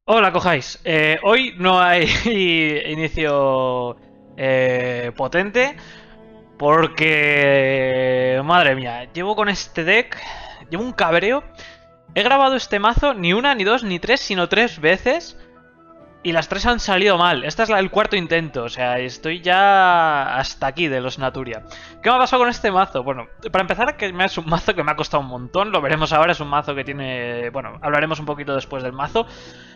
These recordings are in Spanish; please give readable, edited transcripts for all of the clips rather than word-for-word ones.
Hola, cojáis. Hoy no hay inicio potente porque, madre mía, llevo con este deck, llevo un cabreo. He grabado este mazo ni una, ni dos, ni tres, sino tres veces y las tres han salido mal. Este es el cuarto intento, o sea, estoy ya hasta aquí de los Naturia. ¿Qué me ha pasado con este mazo? Bueno, para empezar, que es un mazo que me ha costado un montón, lo veremos ahora, es un mazo que tiene... Bueno, hablaremos un poquito después del mazo.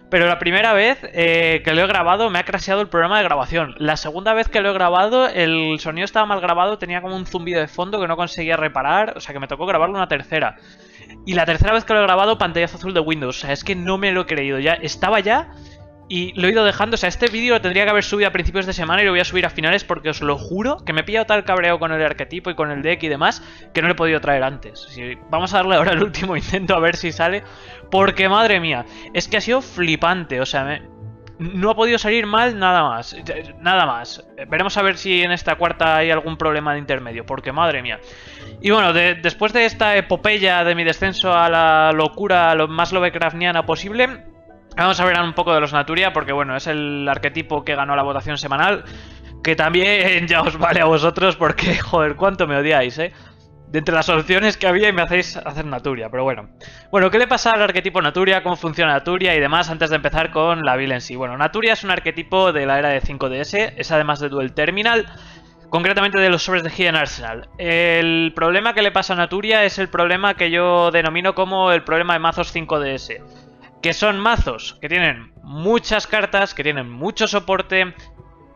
Pero la primera vez que lo he grabado me ha crasheado el programa de grabación. La segunda vez que lo he grabado el sonido estaba mal grabado, tenía como un zumbido de fondo que no conseguía reparar, o sea que me tocó grabarlo una tercera. Y la tercera vez que lo he grabado, pantallazo azul de Windows, o sea, es que no me lo he creído, ya estaba ya y lo he ido dejando. O sea, este vídeo lo tendría que haber subido a principios de semana y lo voy a subir a finales porque os lo juro que me he pillado tal cabreo con el arquetipo y con el deck y demás que no lo he podido traer antes. Vamos a darle ahora el último intento a ver si sale. Porque madre mía, es que ha sido flipante. O sea, no ha podido salir mal nada más. Nada más. Veremos a ver si en esta cuarta hay algún problema de intermedio. Porque madre mía. Y bueno, después de esta epopeya de mi descenso a la locura lo más Lovecraftiana posible, vamos a ver un poco de los Naturia, porque bueno, es el arquetipo que ganó la votación semanal, que también ya os vale a vosotros, porque joder, cuánto me odiáis, de entre las opciones que había y me hacéis hacer Naturia, pero bueno. Bueno, ¿qué le pasa al arquetipo Naturia? ¿Cómo funciona Naturia? Y demás, antes de empezar con la build en sí. Bueno, Naturia es un arquetipo de la era de 5DS, es además de Duel Terminal, concretamente de los sobres de Hidden Arsenal. El problema que le pasa a Naturia es el problema que yo denomino como el problema de mazos 5DS. Que son mazos que tienen muchas cartas, que tienen mucho soporte,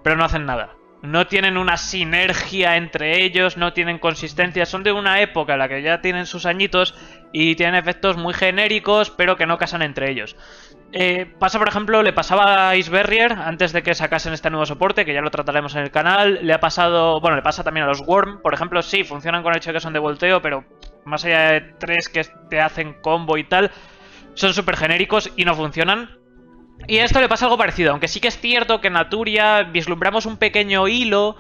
pero no hacen nada. No tienen una sinergia entre ellos, no tienen consistencia. Son de una época en la que ya tienen sus añitos y tienen efectos muy genéricos, pero que no casan entre ellos. Pasa, por ejemplo, le pasaba a Ice Barrier antes de que sacasen este nuevo soporte, que ya lo trataremos en el canal. Le ha pasado, bueno, le pasa también a los Worm, por ejemplo, sí, funcionan con el hecho de que son de volteo, pero más allá de tres que te hacen combo y tal, son súper genéricos y no funcionan. Y a esto le pasa algo parecido, aunque sí que es cierto que en Naturia vislumbramos un pequeño hilo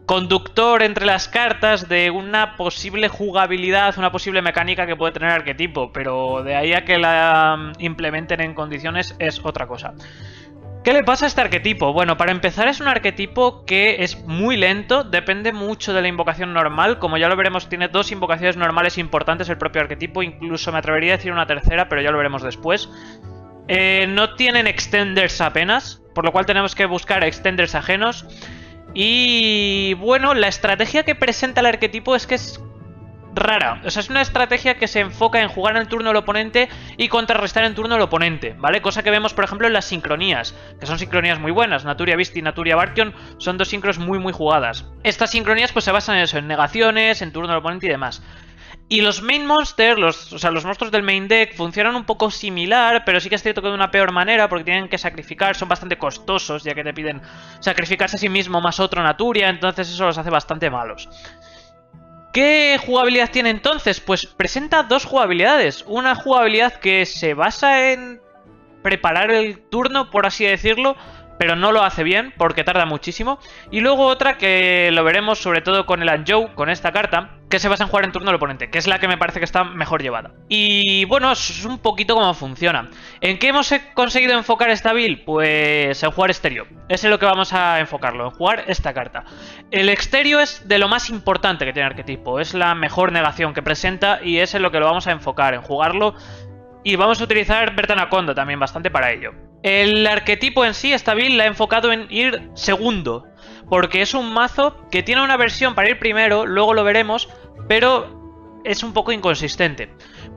conductor entre las cartas de una posible jugabilidad, una posible mecánica que puede tener el arquetipo, pero de ahí a que la implementen en condiciones es otra cosa. ¿Qué le pasa a este arquetipo? Bueno, para empezar es un arquetipo que es muy lento, depende mucho de la invocación normal, como ya lo veremos tiene dos invocaciones normales importantes el propio arquetipo, incluso me atrevería a decir una tercera, pero ya lo veremos después. No tienen extenders apenas, por lo cual tenemos que buscar extenders ajenos. Y bueno, la estrategia que presenta el arquetipo es que es rara. O sea, es una estrategia que se enfoca en jugar en el turno del oponente y contrarrestar en turno del oponente, ¿vale? Cosa que vemos, por ejemplo, en las sincronías, que son sincronías muy buenas. Naturia Beast y Naturia Barkion son dos sincros muy jugadas. Estas sincronías pues se basan en eso, en negaciones, en turno del oponente y demás. Y los main monsters, los monstruos del main deck funcionan un poco similar, pero sí que es cierto que de una peor manera, porque tienen que sacrificar, son bastante costosos, ya que te piden sacrificarse a sí mismo más otro Naturia, entonces eso los hace bastante malos. ¿Qué jugabilidad tiene entonces? Pues presenta dos jugabilidades. Una jugabilidad que se basa en preparar el turno, por así decirlo, pero no lo hace bien porque tarda muchísimo. Y luego otra que lo veremos sobre todo con el Anjou, con esta carta, que se basa en jugar en turno del oponente, que es la que me parece que está mejor llevada. Y bueno, es un poquito cómo funciona. ¿En qué hemos conseguido enfocar esta build? Pues en jugar estéreo. Es en lo que vamos a enfocarlo, en jugar esta carta. El exterio es de lo más importante que tiene el arquetipo, es la mejor negación que presenta y es en lo que lo vamos a enfocar, en jugarlo. Y vamos a utilizar Bertanaconda también bastante para ello. El arquetipo en sí, esta build, la he enfocado en ir segundo, porque es un mazo que tiene una versión para ir primero, luego lo veremos, pero es un poco inconsistente,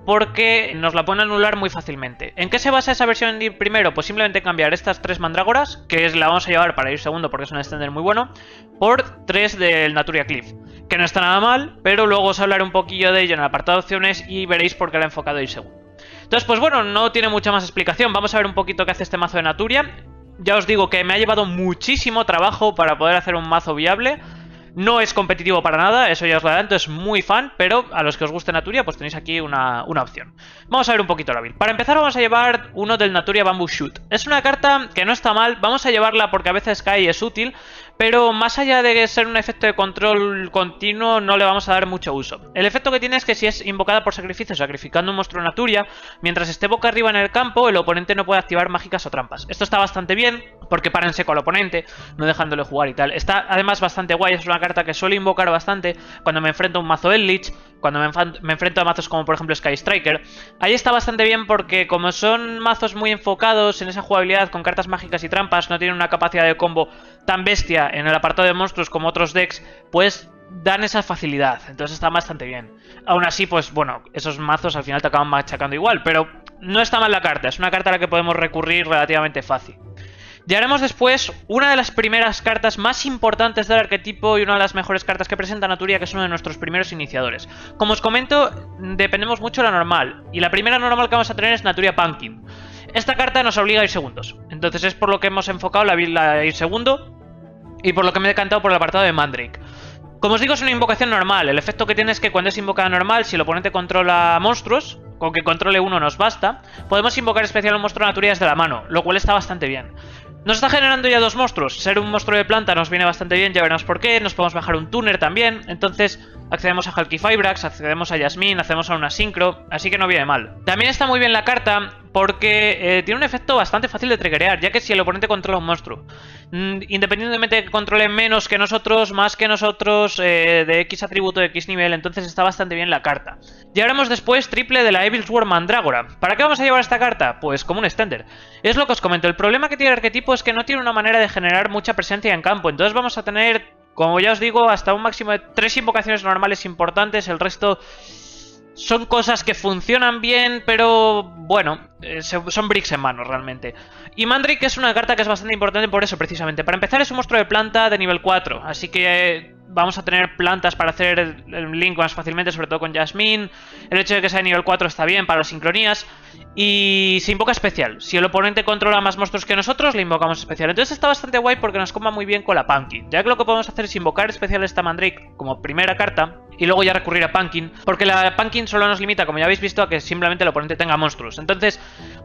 porque nos la pueden anular muy fácilmente. ¿En qué se basa esa versión en ir primero? Pues simplemente cambiar estas tres mandrágoras, que la vamos a llevar para ir segundo porque es un extender muy bueno, por tres del Naturia Cliff, que no está nada mal, pero luego os hablaré un poquillo de ello en el apartado de opciones y veréis por qué la he enfocado a ir segundo. Entonces, pues bueno, no tiene mucha más explicación. Vamos a ver un poquito qué hace este mazo de Naturia. Ya os digo que me ha llevado muchísimo trabajo para poder hacer un mazo viable. No es competitivo para nada, eso ya os lo adelanto, es muy fan, pero a los que os guste Naturia, pues tenéis aquí una opción. Vamos a ver un poquito la build. Para empezar vamos a llevar uno del Naturia Bamboo Shoot. Es una carta que no está mal, vamos a llevarla porque a veces cae y es útil, pero más allá de ser un efecto de control continuo, no le vamos a dar mucho uso. El efecto que tiene es que si es invocada por sacrificio, sacrificando un monstruo Naturia, mientras esté boca arriba en el campo, el oponente no puede activar mágicas o trampas. Esto está bastante bien, porque para en seco al oponente, no dejándole jugar y tal. Está además bastante guay, es una carta que suelo invocar bastante cuando me enfrento a un mazo Eldritch, cuando me enfrento a mazos como por ejemplo Sky Striker. Ahí está bastante bien porque como son mazos muy enfocados en esa jugabilidad con cartas mágicas y trampas, no tienen una capacidad de combo tan bestia en el apartado de monstruos como otros decks, pues dan esa facilidad, entonces está bastante bien. Aún así, pues bueno, esos mazos al final te acaban machacando igual, pero no está mal la carta, es una carta a la que podemos recurrir relativamente fácil. Llegaremos después una de las primeras cartas más importantes del arquetipo y una de las mejores cartas que presenta Naturia, que es uno de nuestros primeros iniciadores. Como os comento, dependemos mucho de la normal, y la primera normal que vamos a tener es Naturia Pumpkin. Esta carta nos obliga a ir segundos, entonces es por lo que hemos enfocado la ir segundo y por lo que me he decantado por el apartado de Mandrake. Como os digo, es una invocación normal. El efecto que tiene es que cuando es invocada normal, si el oponente controla monstruos, con que controle uno nos basta, podemos invocar especial un monstruo Naturia desde la mano, lo cual está bastante bien. Nos está generando ya dos monstruos. Ser un monstruo de planta nos viene bastante bien, ya veremos por qué. Nos podemos bajar un Tuner también. Entonces accedemos a Hulky Fibrax, accedemos a Yasmin, hacemos a una Synchro, así que no viene mal. También está muy bien la carta porque tiene un efecto bastante fácil de triggerear, ya que si el oponente controla un monstruo, independientemente de que controle menos que nosotros, más que nosotros, de X atributo, de X nivel, entonces está bastante bien la carta. Llevaremos después triple de la Evilsword Mandrágora. ¿Para qué vamos a llevar esta carta? Pues como un extender. Es lo que os comento, el problema que tiene el arquetipo es que no tiene una manera de generar mucha presencia en campo, entonces vamos a tener, como ya os digo, hasta un máximo de 3 invocaciones normales importantes, el resto son cosas que funcionan bien, pero bueno, son bricks en mano realmente. Y Mandrake es una carta que es bastante importante por eso precisamente. Para empezar es un monstruo de planta de nivel 4, así que vamos a tener plantas para hacer el link más fácilmente, sobre todo con Yasmin. El hecho de que sea de nivel 4 está bien para las sincronías. Y se invoca especial. Si el oponente controla más monstruos que nosotros, le invocamos especial. Entonces está bastante guay porque nos comba muy bien con la Pumpkin, ya que lo que podemos hacer es invocar especial esta Mandrake como primera carta y luego ya recurrir a Pumpkin, porque la Pumpkin solo nos limita, como ya habéis visto, a que simplemente el oponente tenga monstruos. Entonces,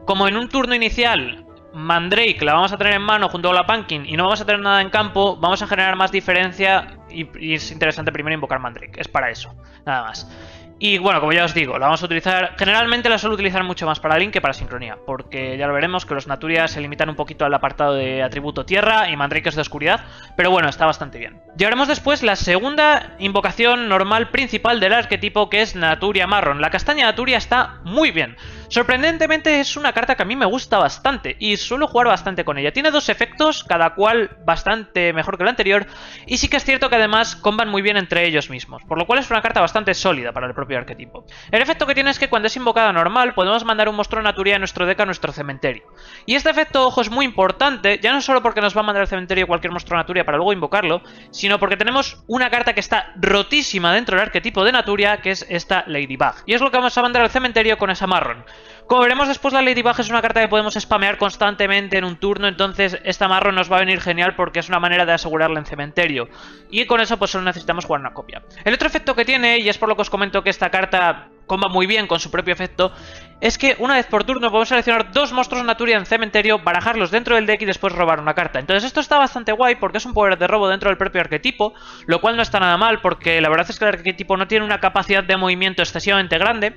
como en un turno inicial Mandrake la vamos a tener en mano junto con la Pumpkin y no vamos a tener nada en campo, vamos a generar más diferencia y es interesante primero invocar Mandrake. Es para eso, nada más. Y bueno, como ya os digo, la vamos a utilizar... Generalmente la suelo utilizar mucho más para Link que para sincronía, porque ya lo veremos que los Naturias se limitan un poquito al apartado de atributo tierra y Mandrake es de oscuridad, pero bueno, está bastante bien. Llevaremos después la segunda invocación normal principal del arquetipo, que es Naturia Marron. La castaña Naturia está muy bien. Sorprendentemente es una carta que a mí me gusta bastante y suelo jugar bastante con ella. Tiene dos efectos, cada cual bastante mejor que el anterior, y sí que es cierto que además comban muy bien entre ellos mismos, por lo cual es una carta bastante sólida para el propio arquetipo. El efecto que tiene es que cuando es invocada normal podemos mandar un monstruo Naturia de nuestro deck a nuestro cementerio. Y este efecto, ojo, es muy importante, ya no solo porque nos va a mandar al cementerio cualquier monstruo Naturia para luego invocarlo, sino porque tenemos una carta que está rotísima dentro del arquetipo de Naturia, que es esta Ladybug. Y es lo que vamos a mandar al cementerio con esa Marron. Como veremos después, la Ladybug es una carta que podemos spamear constantemente en un turno, entonces esta Marron nos va a venir genial porque es una manera de asegurarla en cementerio. Y con eso pues solo necesitamos jugar una copia. El otro efecto que tiene, y es por lo que os comento que esta carta comba muy bien con su propio efecto, es que una vez por turno podemos seleccionar dos monstruos Naturia en cementerio, barajarlos dentro del deck y después robar una carta. Entonces esto está bastante guay porque es un poder de robo dentro del propio arquetipo, lo cual no está nada mal porque la verdad es que el arquetipo no tiene una capacidad de movimiento excesivamente grande.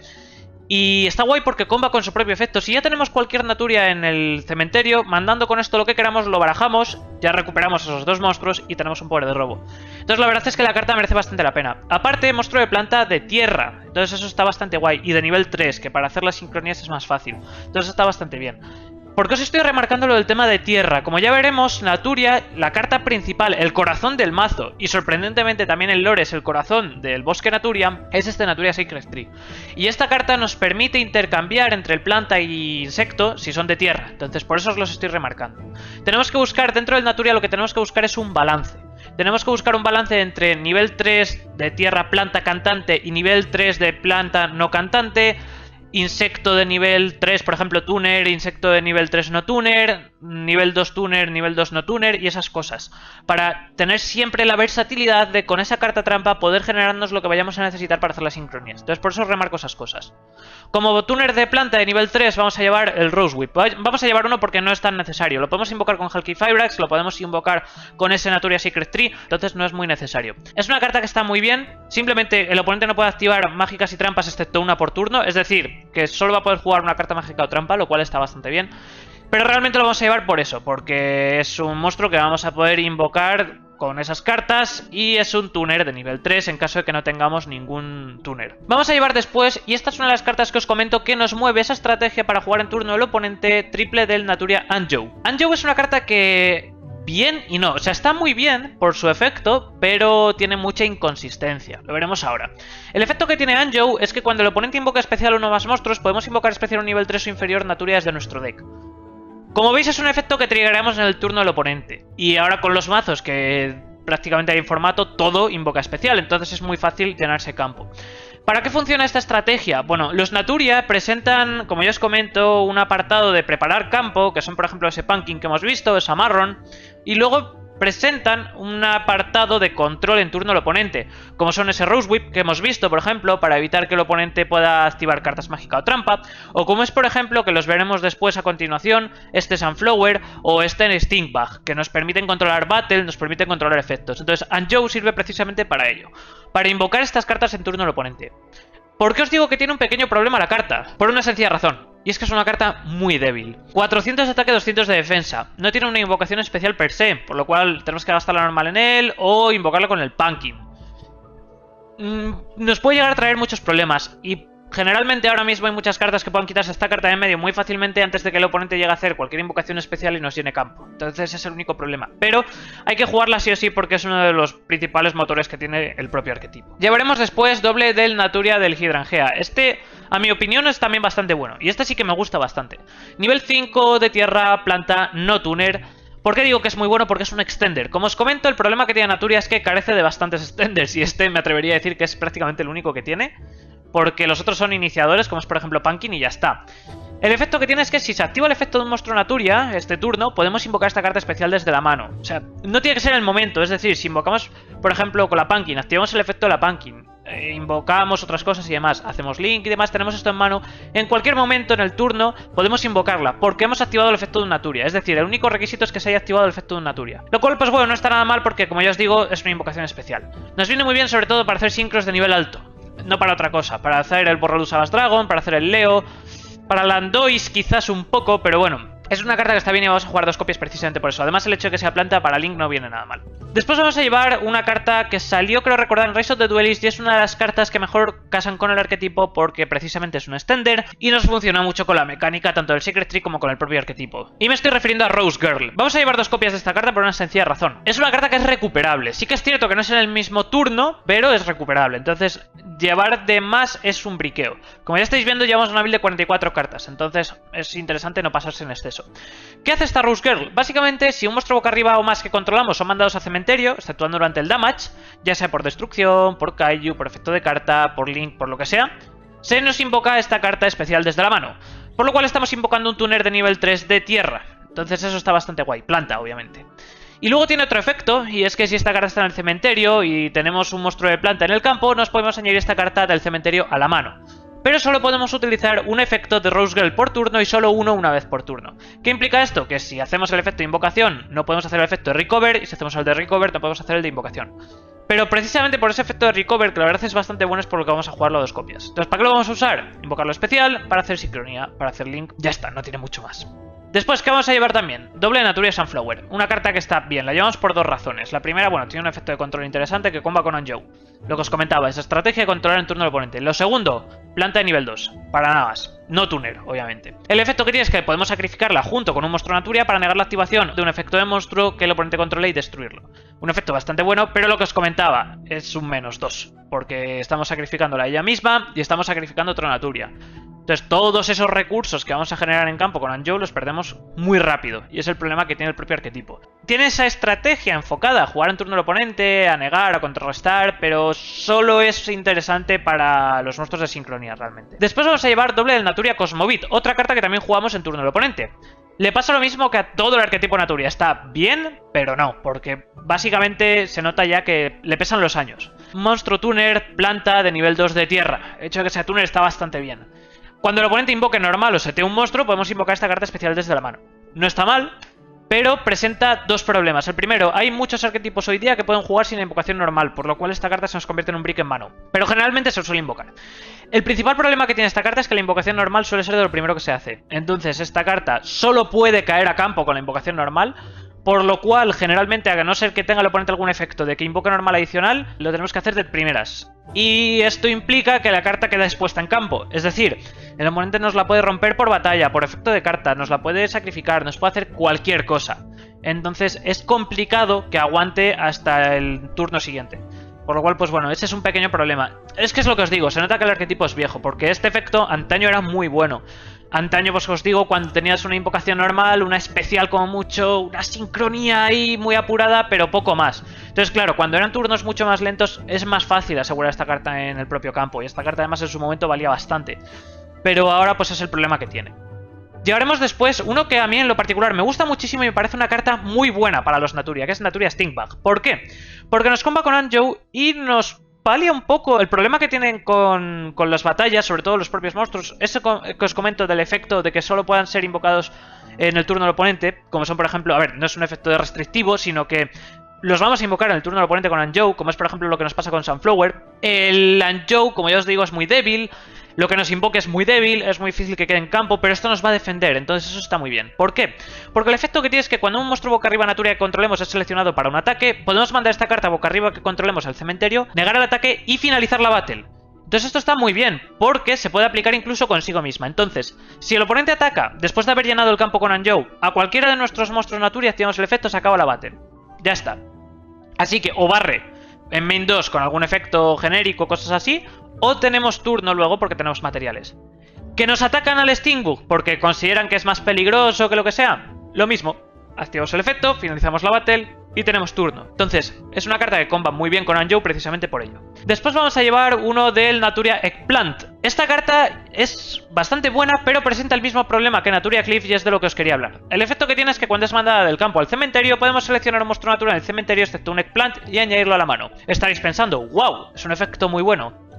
Y está guay porque comba con su propio efecto. Si ya tenemos cualquier Naturia en el cementerio, mandando con esto lo que queramos, lo barajamos, ya recuperamos esos dos monstruos y tenemos un poder de robo. Entonces la verdad es que la carta merece bastante la pena. Aparte, monstruo de planta de tierra, entonces eso está bastante guay. Y de nivel 3, que para hacer las sincronías es más fácil. Entonces está bastante bien. ¿Por qué os estoy remarcando lo del tema de tierra? Como ya veremos, Naturia, la carta principal, el corazón del mazo, y sorprendentemente también el lore es el corazón del bosque Naturia, es este Naturia Sacred Tree. Y esta carta nos permite intercambiar entre el planta y insecto si son de tierra, entonces por eso os los estoy remarcando. Tenemos que buscar, dentro del Naturia lo que tenemos que buscar es un balance. Tenemos que buscar un balance entre nivel 3 de tierra planta cantante y nivel 3 de planta no cantante. insecto de nivel 3, por ejemplo, tuner, insecto de nivel 3 no tuner, nivel 2 tuner, nivel 2 no tuner y esas cosas. Para tener siempre la versatilidad de con esa carta trampa poder generarnos lo que vayamos a necesitar para hacer las sincronías. Entonces por eso remarco esas cosas. Como tuner de planta de nivel 3 vamos a llevar el Rose Whip. Vamos a llevar uno porque no es tan necesario. Lo podemos invocar con Hulky Fibrax, lo podemos invocar con ese Naturia Secret Tree, entonces no es muy necesario. Es una carta que está muy bien, simplemente el oponente no puede activar mágicas y trampas excepto una por turno, es decir, que solo va a poder jugar una carta mágica o trampa, lo cual está bastante bien. Pero realmente lo vamos a llevar por eso, porque es un monstruo que vamos a poder invocar con esas cartas y es un tuner de nivel 3 en caso de que no tengamos ningún tuner. Vamos a llevar después, y esta es una de las cartas que os comento que nos mueve esa estrategia para jugar en turno del oponente, triple del Naturia Anjou. Anjou es una carta que... bien y no, o sea, está muy bien por su efecto, pero tiene mucha inconsistencia, lo veremos ahora. El efecto que tiene Anjou es que cuando el oponente invoca especial uno más monstruos, podemos invocar especial un nivel 3 o inferior Naturia desde nuestro deck. Como veis es un efecto que triggeramos en el turno del oponente, y ahora con los mazos que prácticamente hay en formato, todo invoca especial, entonces es muy fácil llenarse campo. ¿Para qué funciona esta estrategia? Bueno, los Naturia presentan, como ya os comento, un apartado de preparar campo, que son por ejemplo ese Pumpkin que hemos visto, esa Marron, y luego presentan un apartado de control en turno del oponente, como son ese Rose Whip que hemos visto, por ejemplo, para evitar que el oponente pueda activar cartas mágica o trampa, o como es por ejemplo, que los veremos después a continuación, este Sunflower o este Stinkbag, que nos permiten controlar Battle, nos permiten controlar efectos. Entonces Anjou sirve precisamente para ello, para invocar estas cartas en turno del oponente. ¿Por qué os digo que tiene un pequeño problema la carta? Por una sencilla razón, y es que es una carta muy débil. 400 de ataque, 200 de defensa. No tiene una invocación especial per se, por lo cual tenemos que gastarla normal en él o invocarla con el Pumpkin. Nos puede llegar a traer muchos problemas y generalmente ahora mismo hay muchas cartas que puedan quitarse esta carta de en medio muy fácilmente antes de que el oponente llegue a hacer cualquier invocación especial y nos llene campo. Entonces ese es el único problema. Pero hay que jugarla sí o sí porque es uno de los principales motores que tiene el propio arquetipo. Llevaremos después doble del Naturia del Hydrangea. Este, a mi opinión, es también bastante bueno. Y este sí que me gusta bastante. Nivel 5 de tierra, planta, no tuner. ¿Por qué digo que es muy bueno? Porque es un extender. Como os comento, el problema que tiene Naturia es que carece de bastantes extenders. Y este me atrevería a decir que es prácticamente el único que tiene. Porque los otros son iniciadores, como es por ejemplo Pumpkin, y ya está. El efecto que tiene es que si se activa el efecto de un monstruo Naturia, este turno, podemos invocar esta carta especial desde la mano. O sea, no tiene que ser en el momento, es decir, si invocamos, por ejemplo, con la Pumpkin, activamos el efecto de la Pumpkin, invocamos otras cosas y demás, hacemos Link y demás, tenemos esto en mano, en cualquier momento en el turno podemos invocarla, porque hemos activado el efecto de un Naturia. Es decir, el único requisito es que se haya activado el efecto de un Naturia. Lo cual, pues bueno, no está nada mal porque, como ya os digo, es una invocación especial. Nos viene muy bien sobre todo para hacer sincros de nivel alto. No para otra cosa, para hacer el Borrelus Savage Dragon, para hacer el Leo, para Landois quizás un poco, pero bueno, es una carta que está bien y vamos a jugar dos copias precisamente por eso. Además el hecho de que sea planta para Link no viene nada mal. Después vamos a llevar una carta que salió, creo recordar, en Rise of the Duelist y es una de las cartas que mejor casan con el arquetipo porque precisamente es un extender y nos funciona mucho con la mecánica tanto del Secret Tree como con el propio arquetipo. Y me estoy refiriendo a Rose Girl. Vamos a llevar dos copias de esta carta por una sencilla razón. Es una carta que es recuperable. Sí que es cierto que no es en el mismo turno, pero es recuperable. Entonces, llevar de más es un briqueo. Como ya estáis viendo, llevamos una build de 44 cartas. Entonces, es interesante no pasarse en exceso. ¿Qué hace esta Rose Girl? Básicamente, si un monstruo boca arriba o más que controlamos son mandados a cementerio, exceptuando durante el damage, ya sea por destrucción, por kaiju, por efecto de carta, por link, por lo que sea, se nos invoca esta carta especial desde la mano. Por lo cual estamos invocando un tuner de nivel 3 de tierra. Entonces eso está bastante guay. Planta, obviamente. Y luego tiene otro efecto, y es que si esta carta está en el cementerio y tenemos un monstruo de planta en el campo, nos podemos añadir esta carta del cementerio a la mano. Pero solo podemos utilizar un efecto de Rose Girl por turno y solo uno una vez por turno. ¿Qué implica esto? Que si hacemos el efecto de invocación no podemos hacer el efecto de Recover, y si hacemos el de Recover no podemos hacer el de invocación. Pero precisamente por ese efecto de Recover, que la verdad es bastante bueno, es por lo que vamos a jugarlo a dos copias. Entonces, ¿para qué lo vamos a usar? Invocarlo especial, para hacer sincronía, para hacer link, ya está, no tiene mucho más. Después, ¿qué vamos a llevar también? Doble de Naturia Sunflower. Una carta que está bien, la llevamos por dos razones. La primera, bueno, tiene un efecto de control interesante que comba con Anjou. Lo que os comentaba, esa estrategia de controlar en turno del oponente. Lo segundo, planta de nivel 2. Para nada más. No tuner, obviamente. El efecto que tiene es que podemos sacrificarla junto con un monstruo Naturia para negar la activación de un efecto de monstruo que el oponente controle y destruirlo. Un efecto bastante bueno, pero lo que os comentaba es un -2, porque estamos sacrificándola a ella misma y estamos sacrificando otra Naturia. Entonces todos esos recursos que vamos a generar en campo con Anjou los perdemos muy rápido, y es el problema que tiene el propio arquetipo. Tiene esa estrategia enfocada a jugar en turno del oponente, a negar, a contrarrestar, pero solo es interesante para los monstruos de sincronía realmente. Después vamos a llevar doble del Naturia Cosmovit, otra carta que también jugamos en turno del oponente. Le pasa lo mismo que a todo el arquetipo Naturia. Está bien, pero no, porque básicamente se nota ya que le pesan los años. Monstruo tuner, planta de nivel 2 de tierra. El hecho de que sea tuner está bastante bien. Cuando el oponente invoque normal o setee un monstruo, podemos invocar esta carta especial desde la mano. No está mal, pero presenta dos problemas. El primero, hay muchos arquetipos hoy día que pueden jugar sin la invocación normal, por lo cual esta carta se nos convierte en un brick en mano. Pero generalmente se suele invocar. El principal problema que tiene esta carta es que la invocación normal suele ser de lo primero que se hace. Entonces esta carta solo puede caer a campo con la invocación normal, por lo cual generalmente, a no ser que tenga el oponente algún efecto de que invoque normal adicional, lo tenemos que hacer de primeras. Y esto implica que la carta queda expuesta en campo. Es decir, el oponente nos la puede romper por batalla, por efecto de carta, nos la puede sacrificar, nos puede hacer cualquier cosa. Entonces es complicado que aguante hasta el turno siguiente. Por lo cual, pues bueno, ese es un pequeño problema. Es que es lo que os digo, se nota que el arquetipo es viejo, porque este efecto antaño era muy bueno. Antaño, pues os digo, cuando tenías una invocación normal, una especial como mucho, una sincronía ahí muy apurada, pero poco más. Entonces, claro, cuando eran turnos mucho más lentos, es más fácil asegurar esta carta en el propio campo. Y esta carta además en su momento valía bastante. Pero ahora pues es el problema que tiene. Llevaremos después uno que a mí en lo particular me gusta muchísimo y me parece una carta muy buena para los Naturia, que es Naturia Stinkbug. ¿Por qué? Porque nos comba con Anjou y nos palia un poco el problema que tienen con las batallas, sobre todo los propios monstruos. Eso que os comento del efecto de que solo puedan ser invocados en el turno del oponente, como son por ejemplo, a ver, no es un efecto de restrictivo, sino que los vamos a invocar en el turno del oponente con Anjou, como es por ejemplo lo que nos pasa con Sunflower. El Anjou, como ya os digo, es muy débil. Lo que nos invoque es muy débil, es muy difícil que quede en campo, pero esto nos va a defender, entonces eso está muy bien. ¿Por qué? Porque el efecto que tiene es que cuando un monstruo boca arriba Naturia que controlemos es seleccionado para un ataque, podemos mandar esta carta boca arriba que controlemos al cementerio, negar el ataque y finalizar la battle. Entonces esto está muy bien, porque se puede aplicar incluso consigo misma. Entonces, si el oponente ataca, después de haber llenado el campo con Anjou, a cualquiera de nuestros monstruos Naturia activamos el efecto, se acaba la battle. Ya está. Así que o barre en main 2 con algún efecto genérico, cosas así, o tenemos turno luego porque tenemos materiales. ¿Que nos atacan al Stinkbug porque consideran que es más peligroso que lo que sea? Lo mismo. Activamos el efecto, finalizamos la battle y tenemos turno. Entonces, es una carta que comba muy bien con Anjou precisamente por ello. Después vamos a llevar uno del Naturia Eggplant. Esta carta es bastante buena, pero presenta el mismo problema que Naturia Cliff y es de lo que os quería hablar. El efecto que tiene es que cuando es mandada del campo al cementerio, podemos seleccionar un monstruo natural en el cementerio, excepto un Eggplant, y añadirlo a la mano. Estaréis pensando, wow, es un efecto muy bueno.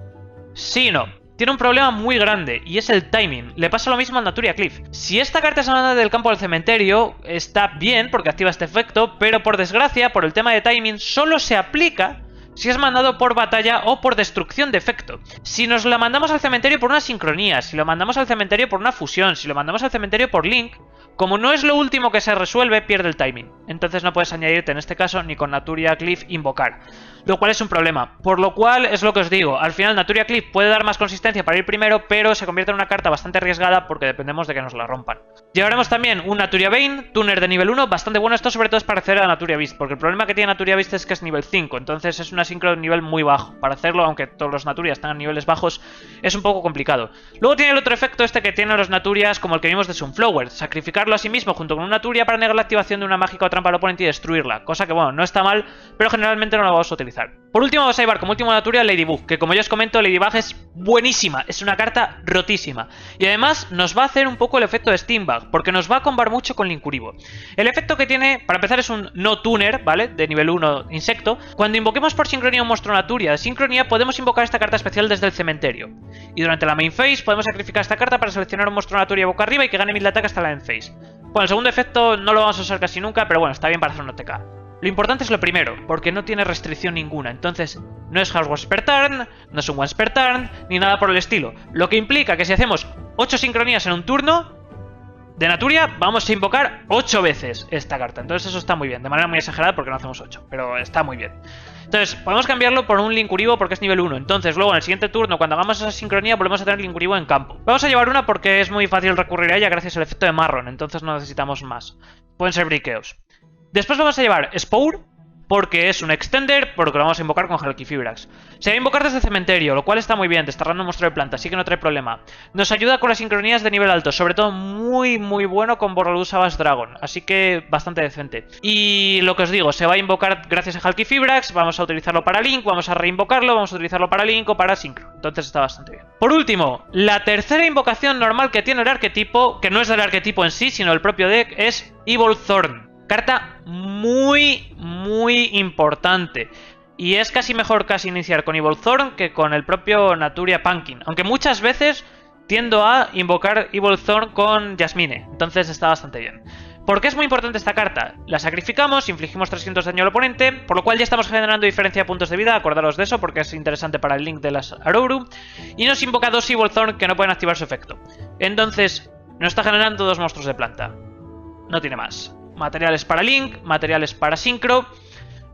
Sí y no. Tiene un problema muy grande, y es el timing. Le pasa lo mismo al Naturia Cliff. Si esta carta es mandada del campo al cementerio, está bien porque activa este efecto, pero por desgracia, por el tema de timing, solo se aplica si es mandado por batalla o por destrucción de efecto. Si nos la mandamos al cementerio por una sincronía, si lo mandamos al cementerio por una fusión, si lo mandamos al cementerio por link, como no es lo último que se resuelve, pierde el timing. Entonces no puedes añadirte en este caso ni con Naturia Cliff invocar. Lo cual es un problema. Por lo cual es lo que os digo. Al final Naturia Cliff puede dar más consistencia para ir primero, pero se convierte en una carta bastante arriesgada porque dependemos de que nos la rompan. Llevaremos también un Naturia Bane, tuner de nivel 1, bastante bueno. Esto sobre todo es para hacer a Naturia Beast, porque el problema que tiene Naturia Beast es que es nivel 5. Entonces es una sincro de nivel muy bajo. Para hacerlo, aunque todos los Naturias tengan niveles bajos, es un poco complicado. Luego tiene el otro efecto este que tienen los Naturias, como el que vimos de Sunflower. Sacrificarlo a sí mismo junto con una Naturia para negar la activación de una mágica o trampa al oponente y destruirla. Cosa que, bueno, no está mal, pero generalmente no la vamos a utilizar. Por último vamos a llevar como última Naturia Ladybug, que como ya os comento, Ladybug es buenísima, es una carta rotísima. Y además nos va a hacer un poco el efecto de Steambug, porque nos va a combar mucho con Linkuriboh. El efecto que tiene, para empezar, es un no tuner, ¿vale? De nivel 1 insecto. Cuando invoquemos por sincronía un monstruo Naturia de sincronía, podemos invocar esta carta especial desde el cementerio. Y durante la main phase podemos sacrificar esta carta para seleccionar un monstruo Naturia boca arriba y que gane 1000 de ataque hasta la end phase. Bueno, el segundo efecto no lo vamos a usar casi nunca, pero bueno, está bien para hacer un OTK. Lo importante es lo primero, porque no tiene restricción ninguna, entonces no es House Once per turn, no es un Once per turn, ni nada por el estilo. Lo que implica que si hacemos 8 sincronías en un turno de Naturia, vamos a invocar 8 veces esta carta. Entonces eso está muy bien, de manera muy exagerada porque no hacemos 8, pero está muy bien. Entonces podemos cambiarlo por un Linkuriboh porque es nivel 1, entonces luego en el siguiente turno, cuando hagamos esa sincronía, volvemos a tener Linkuriboh en campo. Vamos a llevar una porque es muy fácil recurrir a ella gracias al efecto de Marron, entonces no necesitamos más. Pueden ser briqueos. Después vamos a llevar Spore, porque es un extender, porque lo vamos a invocar con Halqifibrax. Se va a invocar desde el cementerio, lo cual está muy bien, desterrando un monstruo de planta, así que no trae problema. Nos ayuda con las sincronías de nivel alto, sobre todo muy bueno con Borrolus Savage Dragon, así que bastante decente. Y lo que os digo, se va a invocar gracias a Halqifibrax, vamos a utilizarlo para Link, vamos a reinvocarlo, vamos a utilizarlo para Link o para Synchro, entonces está bastante bien. Por último, la tercera invocación normal que tiene el arquetipo, que no es del arquetipo en sí, sino del propio deck, es Evil Thorn. Carta muy importante. Y es casi mejor iniciar con Evil Thorn que con el propio Naturia Pumpkin. Aunque muchas veces tiendo a invocar Evil Thorn con Jasmine. Entonces está bastante bien. ¿Por qué es muy importante esta carta? La sacrificamos, infligimos 300 daño al oponente, por lo cual ya estamos generando diferencia de puntos de vida, acordaros de eso porque es interesante para el Link de las Arouru. Y nos invoca 2 Evil Thorn que no pueden activar su efecto. Entonces nos está generando 2 monstruos de planta. No tiene más. Materiales para Link, materiales para Synchro,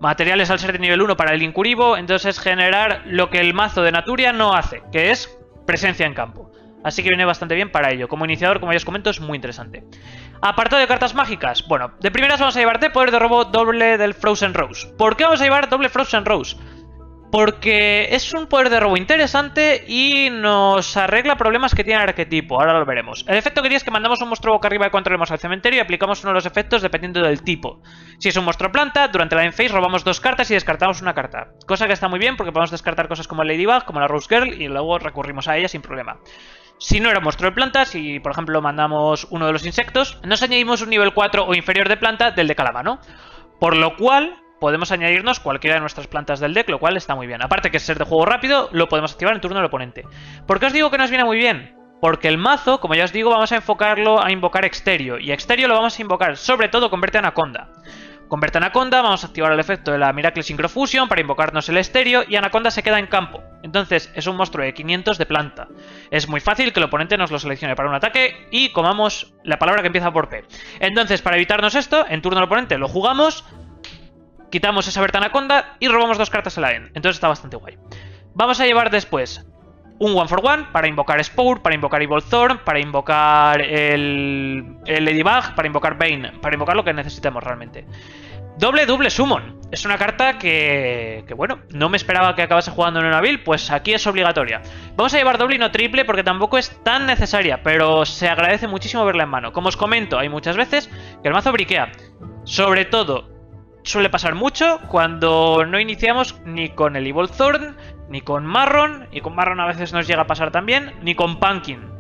materiales al ser de nivel 1 para el Linkuriboh, entonces generar lo que el mazo de Naturia no hace, que es presencia en campo. Así que viene bastante bien para ello. Como iniciador, como ya os comento, es muy interesante. Apartado de cartas mágicas. Bueno, de primeras vamos a llevarte poder de robo doble del Frozen Rose. ¿Por qué vamos a llevar doble Frozen Rose? Porque es un poder de robo interesante y nos arregla problemas que tiene el arquetipo. Ahora lo veremos. El efecto que tiene es que mandamos un monstruo boca arriba y controlemos al cementerio y aplicamos uno de los efectos dependiendo del tipo. Si es un monstruo planta, durante la end phase robamos 2 cartas y descartamos una carta. Cosa que está muy bien porque podemos descartar cosas como el Ladybug, como la Rose Girl y luego recurrimos a ella sin problema. Si no era monstruo de planta, si por ejemplo mandamos uno de los insectos, nos añadimos un nivel 4 o inferior de planta del deck a la mano. Por lo cual podemos añadirnos cualquiera de nuestras plantas del deck, lo cual está muy bien. Aparte que es ser de juego rápido, lo podemos activar en turno del oponente. ¿Por qué os digo que nos viene muy bien? Porque el mazo, como ya os digo, vamos a enfocarlo a invocar Exterio. Y Exterio lo vamos a invocar sobre todo con Verte Anaconda. Con Verte Anaconda vamos a activar el efecto de la Miracle Synchro Fusion para invocarnos el Exterio y Anaconda se queda en campo. Entonces es un monstruo de 500 de planta. Es muy fácil que el oponente nos lo seleccione para un ataque y comamos la palabra que empieza por P. Entonces para evitarnos esto, en turno del oponente lo jugamos, quitamos esa Verte Anaconda y robamos 2 cartas a la end. Entonces está bastante guay. Vamos a llevar después un One for One para invocar Spore, para invocar Evil Thorn, para invocar el Ladybug, para invocar Bane, para invocar lo que necesitemos realmente. Double Summon. Es una carta que bueno, no me esperaba que acabase jugando en una build, pues aquí es obligatoria. Vamos a llevar doble y no triple porque tampoco es tan necesaria, pero se agradece muchísimo verla en mano. Como os comento, hay muchas veces que el mazo briquea. Sobre todo, suele pasar mucho cuando no iniciamos ni con el Evil Thorn, ni con Marron, y con Marron a veces nos llega a pasar también, ni con Pumpkin.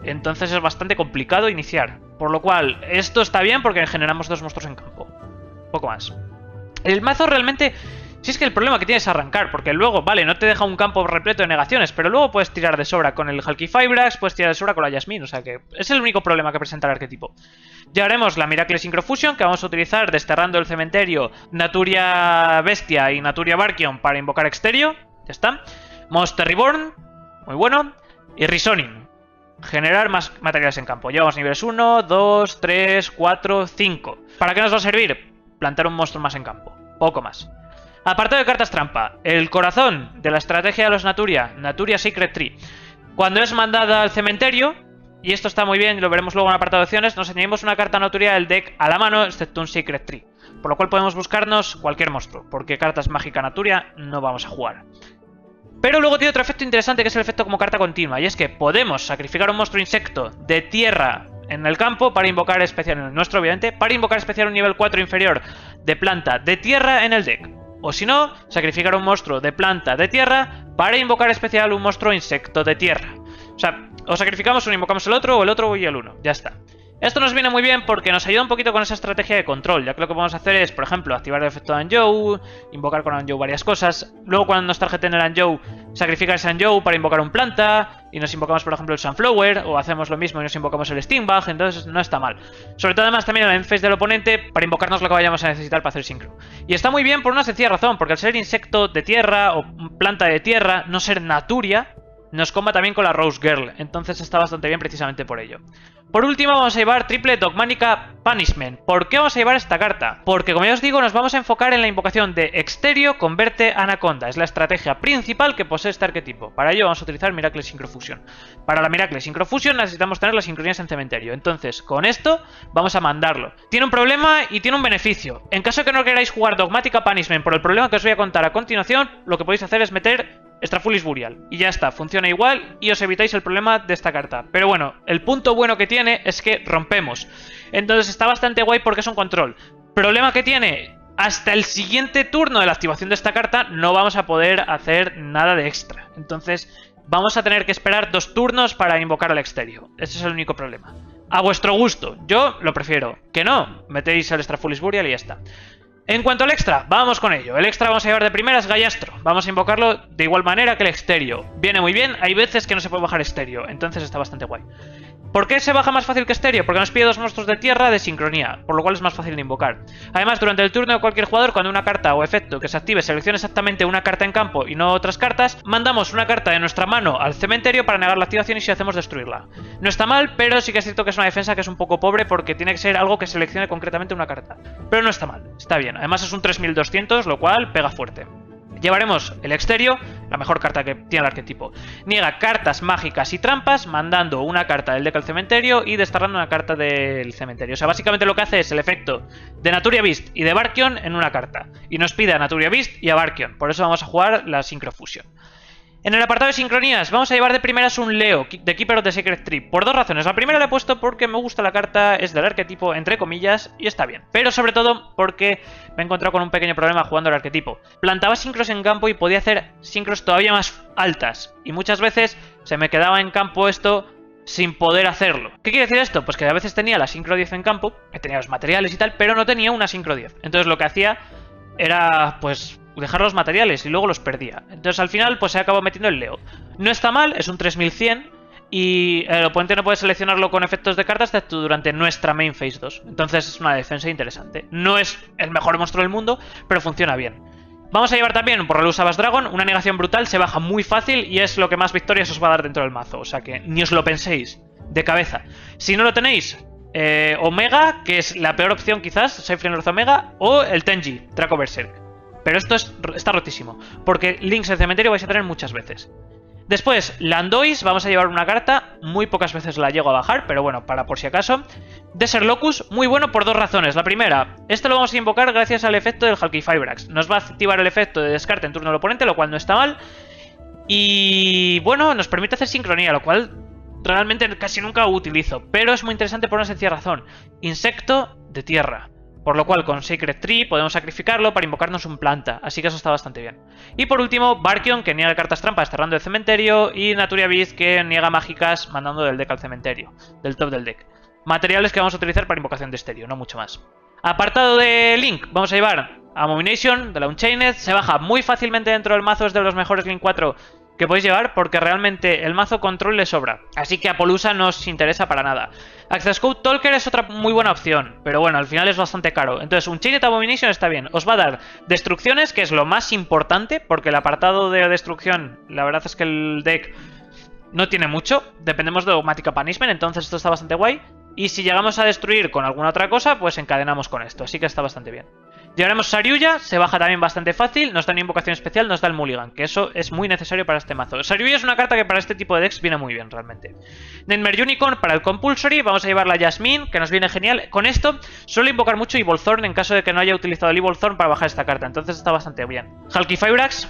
Entonces es bastante complicado iniciar. Por lo cual, esto está bien porque generamos 2 monstruos en campo. Poco más. El mazo realmente, si es que el problema que tienes es arrancar, porque luego, vale, no te deja un campo repleto de negaciones, pero luego puedes tirar de sobra con el Halqifibrax, puedes tirar de sobra con la Jasmine, o sea que es el único problema que presenta el arquetipo. Ya haremos la Miracle Synchro Fusion, que vamos a utilizar desterrando el cementerio Naturia Bestia y Naturia Barkion para invocar Exterio. Ya está. Monster Reborn, muy bueno. Y Reasoning, generar más materiales en campo. Llevamos niveles 1, 2, 3, 4, 5. ¿Para qué nos va a servir? Plantar un monstruo más en campo. Poco más. Apartado de cartas trampa. El corazón de la estrategia de los Naturia, Naturia Secret Tree. Cuando es mandada al cementerio, y esto está muy bien, lo veremos luego en el apartado de opciones, nos añadimos una carta Naturia del deck a la mano, excepto un Secret Tree. Por lo cual podemos buscarnos cualquier monstruo, porque cartas mágica Naturia no vamos a jugar. Pero luego tiene otro efecto interesante que es el efecto como carta continua, y es que podemos sacrificar un monstruo insecto de tierra en el campo para invocar especial, en el nuestro obviamente, para invocar especial un nivel 4 inferior de planta de tierra en el deck. O si no, sacrificar un monstruo de planta de tierra para invocar especial un monstruo insecto de tierra. O sea, o sacrificamos uno, invocamos el otro, o el otro y el uno. Ya está. Esto nos viene muy bien porque nos ayuda un poquito con esa estrategia de control, ya que lo que podemos hacer es, por ejemplo, activar el efecto de Anjou, invocar con Anjou varias cosas, luego cuando nos tarjeten el Anjou, sacrificar ese Anjou para invocar un planta, y nos invocamos, por ejemplo, el Sunflower, o hacemos lo mismo y nos invocamos el Stingbug, entonces no está mal. Sobre todo además también en la end phase del oponente para invocarnos lo que vayamos a necesitar para hacer Synchro. Y está muy bien por una sencilla razón, porque al ser insecto de tierra o planta de tierra, no ser Naturia, nos comba también con la Rose Girl, entonces está bastante bien precisamente por ello. Por último vamos a llevar triple Dogmánica Punishment. ¿Por qué vamos a llevar esta carta? Porque como ya os digo, nos vamos a enfocar en la invocación de Exterio Converte Anaconda. Es la estrategia principal que posee este arquetipo. Para ello vamos a utilizar Miracle Synchrofusion. Para la Miracle Synchrofusion necesitamos tener las sincronías en cementerio. Entonces, con esto vamos a mandarlo. Tiene un problema y tiene un beneficio. En caso de que no queráis jugar Dogmática Punishment por el problema que os voy a contar a continuación, lo que podéis hacer es meter Strafulis Burial. Y ya está, funciona igual y os evitáis el problema de esta carta. Pero bueno, el punto bueno que tiene es que rompemos. Entonces está bastante guay porque es un control. Problema que tiene, hasta el siguiente turno de la activación de esta carta no vamos a poder hacer nada de extra. Entonces vamos a tener que esperar 2 turnos para invocar al Exterio. Ese es el único problema. A vuestro gusto, yo lo prefiero. Que no, metéis el Strafulis Burial y ya está. En cuanto al extra, vamos con ello. El extra vamos a llevar de primeras Gallastro. Vamos a invocarlo de igual manera que el Exterio. Viene muy bien, hay veces que no se puede bajar Exterio, entonces está bastante guay. ¿Por qué se baja más fácil que Exterio? Porque nos pide 2 monstruos de tierra de sincronía, por lo cual es más fácil de invocar. Además, durante el turno de cualquier jugador, cuando una carta o efecto que se active seleccione exactamente una carta en campo y no otras cartas, mandamos una carta de nuestra mano al cementerio para negar la activación y si hacemos destruirla. No está mal, pero sí que es cierto que es una defensa que es un poco pobre porque tiene que ser algo que seleccione concretamente una carta. Pero no está mal, está bien. Además es un 3200, lo cual pega fuerte. Llevaremos el Exterio, la mejor carta que tiene el arquetipo. Niega cartas mágicas y trampas, mandando una carta del deck al cementerio y desterrando una carta del cementerio. O sea, básicamente lo que hace es el efecto de Naturia Beast y de Barkion en una carta. Y nos pide a Naturia Beast y a Barkion. Por eso vamos a jugar la Synchrofusion. En el apartado de sincronías vamos a llevar de primeras un Leo de Keeper of the Sacred Tree por 2 razones. La primera la he puesto porque me gusta la carta, es del arquetipo entre comillas y está bien. Pero sobre todo porque me he encontrado con un pequeño problema jugando el arquetipo. Plantaba sincros en campo y podía hacer sincros todavía más altas. Y muchas veces se me quedaba en campo esto sin poder hacerlo. ¿Qué quiere decir esto? Pues que a veces tenía la sincro 10 en campo, que tenía los materiales y tal, pero no tenía una sincro 10. Entonces lo que hacía era pues dejar los materiales y luego los perdía. Entonces al final pues se acabó metiendo el Leo. No está mal, es un 3100 y el oponente no puede seleccionarlo con efectos de cartas excepto durante nuestra main phase 2. Entonces es una defensa interesante. No es el mejor monstruo del mundo, pero funciona bien. Vamos a llevar también por Reluz Savage Dragon, una negación brutal, se baja muy fácil y es lo que más victorias os va a dar dentro del mazo. O sea que ni os lo penséis, de cabeza. Si no lo tenéis, Omega, que es la peor opción quizás, Sifrin Omega, o el Tenji, Draco Berserk. Pero esto está rotísimo, porque links en cementerio vais a tener muchas veces. Después, Landois, vamos a llevar una carta, muy pocas veces la llego a bajar, pero bueno, para por si acaso. Desert Locus, muy bueno por 2 razones. La primera, este lo vamos a invocar gracias al efecto del Halqifibrax. Nos va a activar el efecto de descarte en turno del oponente, lo cual no está mal. Y bueno, nos permite hacer sincronía, lo cual realmente casi nunca utilizo. Pero es muy interesante por una sencilla razón. Insecto de tierra. Por lo cual con Sacred Tree podemos sacrificarlo para invocarnos un planta, así que eso está bastante bien. Y por último, Barkion, que niega cartas trampas cerrando el cementerio, y Naturia Beast, que niega mágicas mandando del deck al cementerio, del top del deck. Materiales que vamos a utilizar para invocación de estéreo, no mucho más. Apartado de Link, vamos a llevar Abomination de la Unchained, se baja muy fácilmente dentro del mazo, es de los mejores Link 4 que podéis llevar porque realmente el mazo control le sobra. Así que Apollousa no os interesa para nada. Access Code Talker es otra muy buena opción, pero bueno, al final es bastante caro. Entonces Unchained Abomination está bien. Os va a dar destrucciones, que es lo más importante, porque el apartado de destrucción, la verdad es que el deck no tiene mucho. Dependemos de Dogmática Punishment, entonces esto está bastante guay. Y si llegamos a destruir con alguna otra cosa, pues encadenamos con esto, así que está bastante bien. Llevaremos Saryuya, se baja también bastante fácil, nos da una invocación especial, nos da el Mulligan, que eso es muy necesario para este mazo. Saryuya es una carta que para este tipo de decks viene muy bien, realmente. Nightmare Unicorn para el Compulsory, vamos a llevar la Jasmine, que nos viene genial. Con esto suelo invocar mucho Evil Thorn en caso de que no haya utilizado el Evil Thorn para bajar esta carta, entonces está bastante bien. Halqifibrax,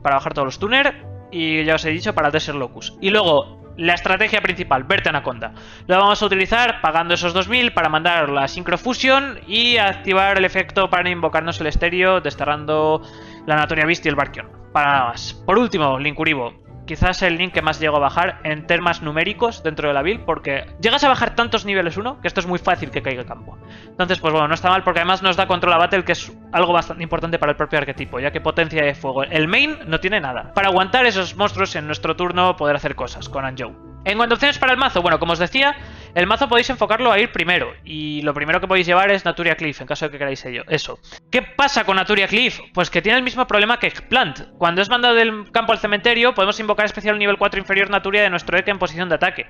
para bajar todos los Tuner, y ya os he dicho, para Desert Locus. Y luego la estrategia principal, Verte Anaconda. Lo vamos a utilizar pagando esos 2000 para mandar la Synchrofusion y activar el efecto para invocarnos el estéreo, desterrando la Naturia Beast y el Barkion. Para nada más. Por último, Linkuriboh. Quizás el link que más llego a bajar en temas numéricos dentro de la build, porque llegas a bajar tantos niveles 1 que esto es muy fácil que caiga el campo. Entonces, pues bueno, no está mal porque además nos da control a battle, que es algo bastante importante para el propio arquetipo, ya que potencia de fuego. El main no tiene nada. Para aguantar esos monstruos en nuestro turno, poder hacer cosas con Anjou. En cuanto a opciones para el mazo, bueno, como os decía, el mazo podéis enfocarlo a ir primero. Y lo primero que podéis llevar es Naturia Cliff, en caso de que queráis eso. ¿Qué pasa con Naturia Cliff? Pues que tiene el mismo problema que Eggplant. Cuando es mandado del campo al cementerio, podemos invocar especial nivel 4 inferior Naturia de nuestro deck en posición de ataque.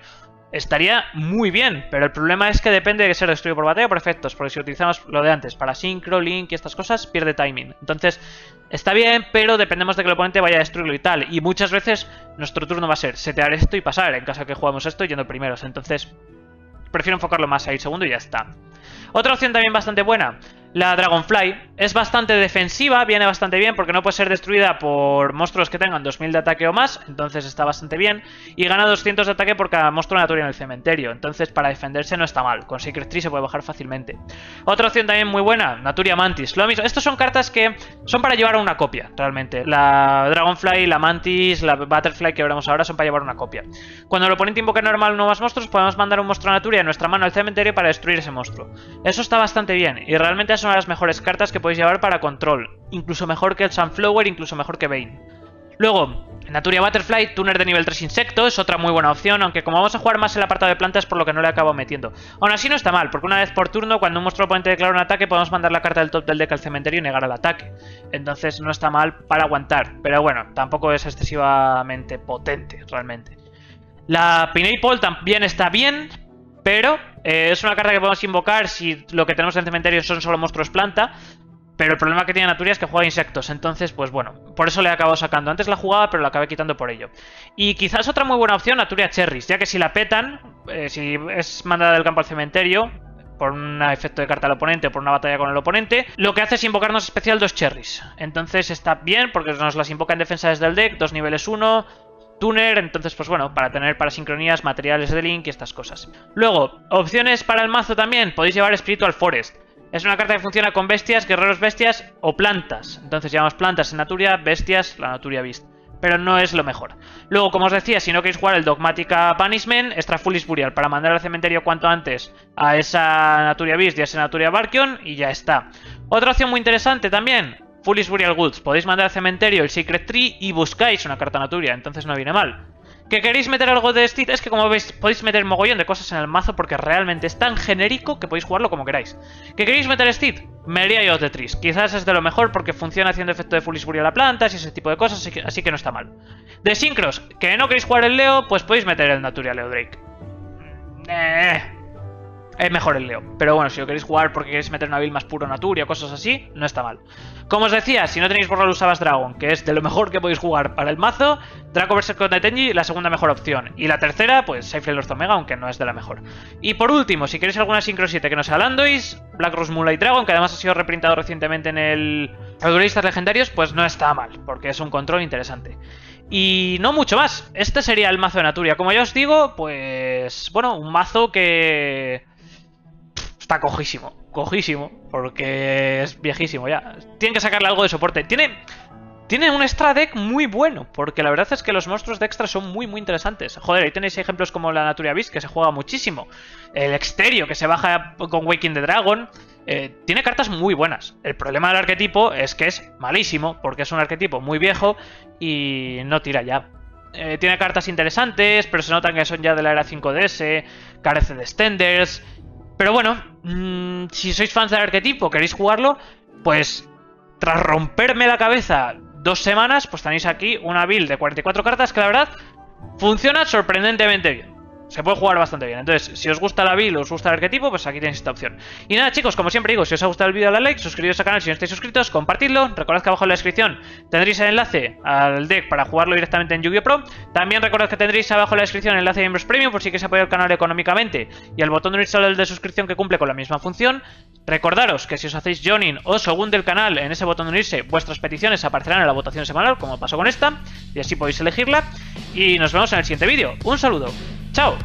Estaría muy bien, pero el problema es que depende de ser destruido por batalla o por efectos, porque si utilizamos lo de antes, para Synchro, Link y estas cosas, pierde timing. Entonces, está bien, pero dependemos de que el oponente vaya a destruirlo y tal. Y muchas veces nuestro turno va a ser setear esto y pasar, en caso de que jugamos esto yendo primeros. Entonces, prefiero enfocarlo más a ir segundo y ya está. Otra opción también bastante buena, la Dragonfly. Es bastante defensiva, viene bastante bien porque no puede ser destruida por monstruos que tengan 2000 de ataque o más, entonces está bastante bien. Y gana 200 de ataque por cada monstruo Naturia en el cementerio, entonces para defenderse no está mal. Con Secret Tree se puede bajar fácilmente. Otra opción también muy buena, Naturia Mantis. Lo mismo, estos son cartas que son para llevar a una copia, realmente. La Dragonfly, la Mantis, la Butterfly que veremos ahora son para llevar una copia. Cuando el oponente invoca normal nuevos monstruos, podemos mandar un monstruo Naturia de nuestra mano al cementerio para destruir ese monstruo. Eso está bastante bien, y realmente es una de las mejores cartas que podéis llevar para control. Incluso mejor que el Sunflower, incluso mejor que Bane. Luego, Naturia Butterfly, Tuner de nivel 3 insecto, es otra muy buena opción, aunque como vamos a jugar más el apartado de plantas, por lo que no le acabo metiendo. Aún así no está mal, porque una vez por turno, cuando un monstruo oponente declara un ataque, podemos mandar la carta del top del deck al cementerio y negar el ataque. Entonces no está mal para aguantar, pero bueno, tampoco es excesivamente potente, realmente. La Pineapple también está bien, pero es una carta que podemos invocar si lo que tenemos en el cementerio son solo monstruos planta. Pero el problema que tiene Naturia es que juega insectos, entonces pues bueno, por eso le he acabado sacando. Antes la jugaba, pero la acabé quitando por ello. Y quizás otra muy buena opción, Naturia Cherries, ya que si la petan, si es mandada del campo al cementerio, por un efecto de carta al oponente o por una batalla con el oponente, lo que hace es invocarnos especial 2 Cherries. Entonces está bien, porque nos las invoca en defensa desde el deck, 2 niveles 1... Tuner, entonces pues bueno, para tener para sincronías, materiales de Link y estas cosas. Luego, opciones para el mazo también, podéis llevar Spiritual Forest. Es una carta que funciona con bestias, guerreros bestias o plantas. Entonces llevamos plantas en Naturia, bestias, la Naturia Beast. Pero no es lo mejor. Luego, como os decía, si no queréis jugar el Dogmatica Banishment, Extra Foolish Burial para mandar al cementerio cuanto antes a esa Naturia Beast y a esa Naturia Barkion y ya está. Otra opción muy interesante también, Foolish Burial Goods. Podéis mandar al cementerio el Secret Tree y buscáis una carta Naturia, entonces no viene mal. ¿Que queréis meter algo de Steed? Es que como veis, podéis meter mogollón de cosas en el mazo porque realmente es tan genérico que podéis jugarlo como queráis. ¿Que queréis meter Steed? Mería y Tetris. Quizás es de lo mejor porque funciona haciendo efecto de Foolish Burial a plantas y ese tipo de cosas, así que no está mal. De Synchros, que no queréis jugar el Leo, pues podéis meter el Naturia Leo Drake. Es mejor el Leo. Pero bueno, si lo queréis jugar porque queréis meter una build más puro Naturia o cosas así, no está mal. Como os decía, si no tenéis por Savage Dragon, que es de lo mejor que podéis jugar para el mazo, Draco Berserker de Tenji, la segunda mejor opción. Y la tercera, pues Safe Lord Omega, aunque no es de la mejor. Y por último, si queréis alguna Synchro 7 que no sea Landois, Black Rose Moonlight Dragon, que además ha sido reprintado recientemente en el Duelistas Legendarios, pues no está mal, porque es un control interesante. Y no mucho más. Este sería el mazo de Naturia. Como ya os digo, pues bueno, un mazo que está cojísimo, porque es viejísimo ya. Tienen que sacarle algo de soporte. Tiene un extra deck muy bueno, porque la verdad es que los monstruos de extra son muy interesantes. Joder, ahí tenéis ejemplos como la Naturia Beast, que se juega muchísimo. El Exterio, que se baja con Waking the Dragon. Tiene cartas muy buenas. El problema del arquetipo es que es malísimo, porque es un arquetipo muy viejo y no tira ya. Tiene cartas interesantes, pero se notan que son ya de la era 5DS, carece de extenders. Pero bueno, si sois fans del arquetipo, queréis jugarlo, pues tras romperme la cabeza 2 semanas, pues tenéis aquí una build de 44 cartas que la verdad funciona sorprendentemente bien. Se puede jugar bastante bien. Entonces, si os gusta la build o os gusta el arquetipo, pues aquí tenéis esta opción. Y nada, chicos, como siempre digo, si os ha gustado el vídeo, dale a like, suscribiros al canal si no estáis suscritos, compartidlo. Recordad que abajo en la descripción tendréis el enlace al deck para jugarlo directamente en Yu-Gi-Oh! Pro. También recordad que tendréis abajo en la descripción el enlace de miembros premium por si queréis apoyar el canal económicamente. Y el botón de unirse al de suscripción que cumple con la misma función. Recordaros que si os hacéis joining o segundo del canal en ese botón de unirse, vuestras peticiones aparecerán en la votación semanal, como pasó con esta. Y así podéis elegirla. Y nos vemos en el siguiente vídeo. Un saludo. ¡Chao!